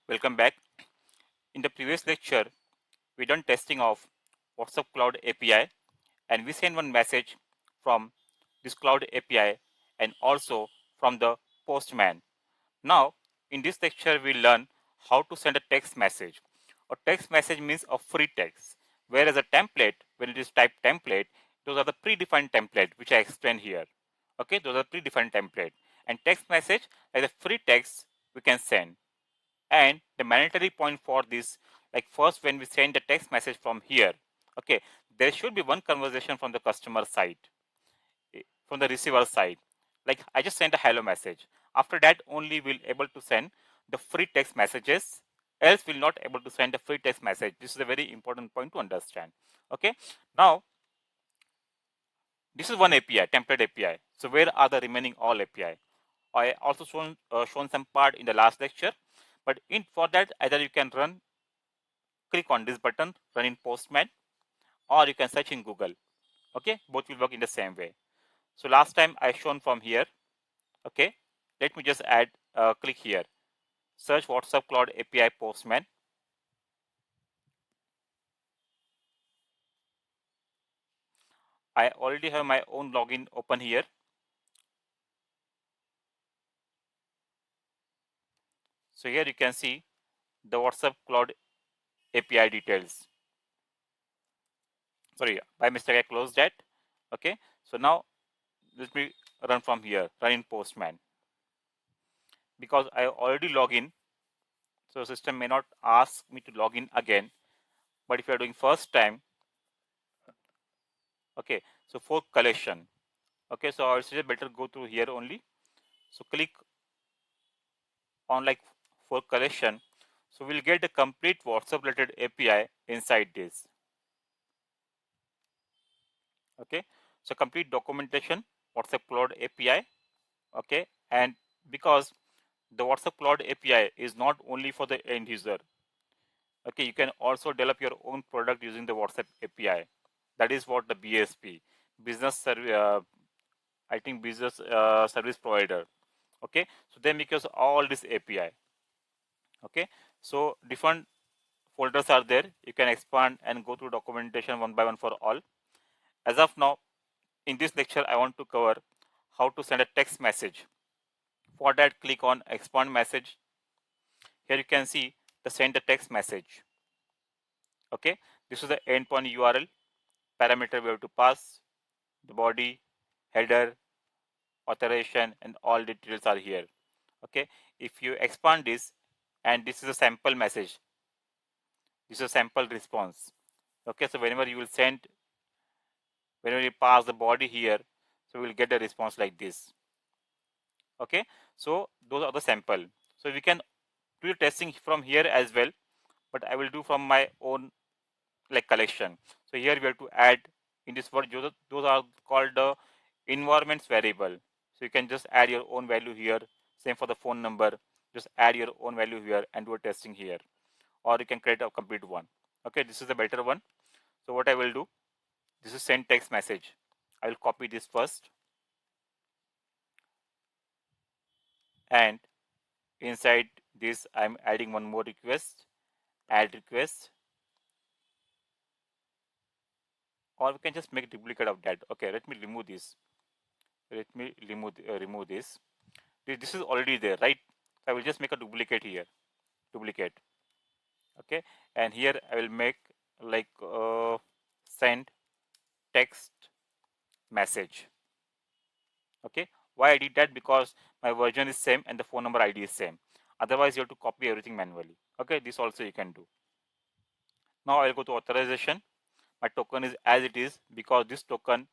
Welcome back. In the previous lecture, we done testing of WhatsApp Cloud API and we send one message from this Cloud API and also from the Postman. Now, in this lecture, we learn how to send a text message. A text message means a free text, whereas a template, when it is typed template, those are the predefined template which I explained here. Okay, those are predefined template. And text message is a free text we can send. And the mandatory point for this, like first when we send the text message from here, okay, there should be one conversation from the customer side, from the receiver side. Like I just sent a hello message. After that only we'll able to send the free text messages, else we'll not able to send a free text message. This is a very important point to understand. Okay, now this is one API, template API. So where are the remaining all API? I also shown some part in the last lecture, but in for that either you can click on this button, run in Postman, or you can search in Google. Okay, both will work in the same way. So last time I shown from here. Okay, let me just add click here, search WhatsApp Cloud API Postman. I already have my own login open here. So here you can see the WhatsApp Cloud API details. Sorry, by mistake I closed that. Okay, so now let me run from here, run in Postman. Because I already log in, so system may not ask me to log in again. But if you are doing first time, okay, so for collection, okay, so I would suggest better go through here only. So click on like for collection. So we'll get the complete WhatsApp related API inside this. Okay, so complete documentation, WhatsApp Cloud API. Okay, and because the WhatsApp Cloud API is not only for the end user. Okay, you can also develop your own product using the WhatsApp API. That is what the BSP, business service, I think business service provider. Okay, so they make use all this API. Okay, so different folders are there. You can expand and go through documentation one by one for all. As of now, in this lecture, I want to cover how to send a text message. For that, click on expand message. Here you can see the send the text message. Okay, this is the endpoint URL parameter we have to pass, the body, header, authorization, and all details are here. Okay, if you expand this, and this is a sample message, this is a sample response. Okay, so whenever you will send, whenever you pass the body here, so we will get a response like this. Okay, so those are the sample. So we can do testing from here as well, but I will do from my own like collection. So here we have to add in this word, those are called the environments variable. So you can just add your own value here. Same for the phone number, just add your own value here and do a testing here, or you can create a complete one. Okay, this is the better one. So what I will do, this is send text message. I will copy this first, and inside this I'm adding one more request, add request, or we can just make duplicate of that. Okay, let me remove this. Let me remove this. This is already there, right? I will just make a duplicate here, duplicate. Okay, and here I will make like send text message. Okay, why I did that? Because my version is same and the phone number ID is same. Otherwise you have to copy everything manually. Okay, this also you can do. Now I'll go to authorization. My token is as it is because this token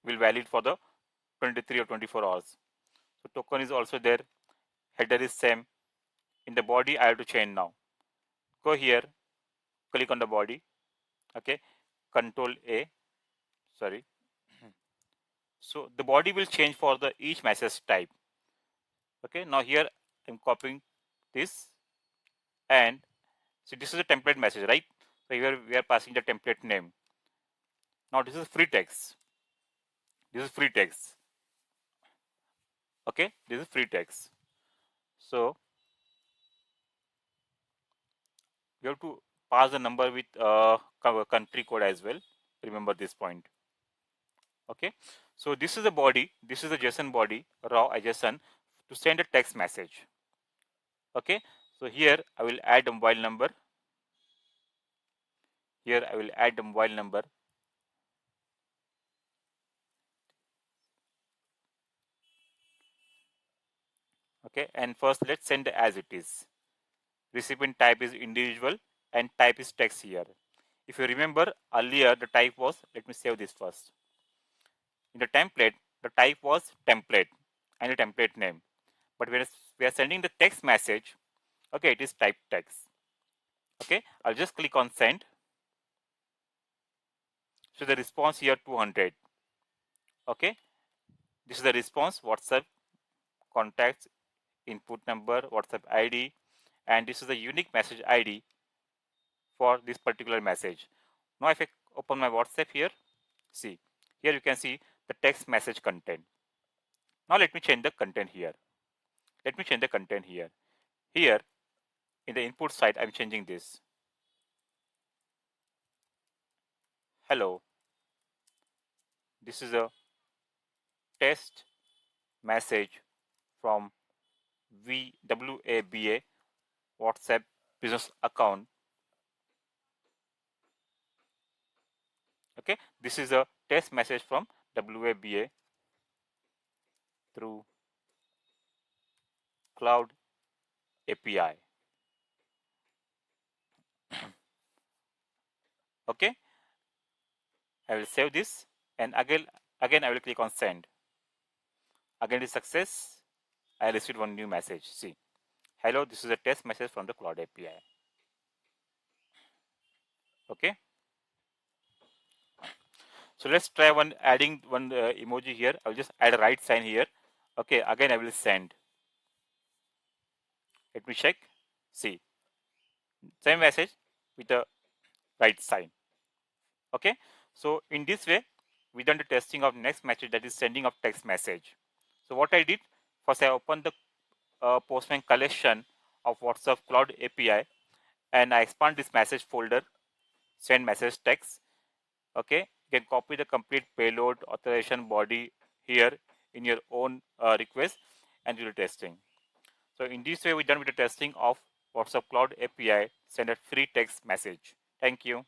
will valid for the 23 or 24 hours. So token is also there. Header is same. In the body I have to change now. Go here, click on the body. Okay, Control A. Sorry. So the body will change for the each message type. Okay, now here I'm copying this, and so this is a template message, right? So here we are passing the template name. Now this is free text. This is free text. Okay, this is free text. So You have to pass the number with country code as well. Remember this point. Okay. So this is the body. This is the JSON body, raw JSON to send a text message. Okay. So here I will add a mobile number. Here I will add the mobile number. Okay. And first let's send as it is. Recipient type is individual and type is text here. If you remember earlier, the type was, let me save this first. In the template, the type was template and a template name. But when we are sending the text message, okay, it is type text. Okay, I'll just click on send. So the response here 200. Okay, this is the response, WhatsApp contacts, input number, WhatsApp ID, and this is the unique message ID for this particular message. Now if I open my WhatsApp here, see, here you can see the text message content. Now let me change the content here. Let me change the content here. Here in the input side, I'm changing this. Hello, this is a test message from WABA WhatsApp business account. Okay, this is a test message from WABA through Cloud API. Okay, I will save this and again I will click on send. Again is success. I received one new message. See, hello, this is a test message from the Cloud API. Okay, so let's try one adding one emoji here. I'll just add a right sign here. Okay, again I will send. Let me check. See, same message with a right sign. Okay, so in this way we done the testing of next message, that is sending of text message. So what I did, first I opened the Postman collection of WhatsApp Cloud API and I expand this message folder, send message text. Okay, you can copy the complete payload authorization body here in your own request and do the testing. So in this way we done with the testing of WhatsApp Cloud API, send a free text message. Thank you.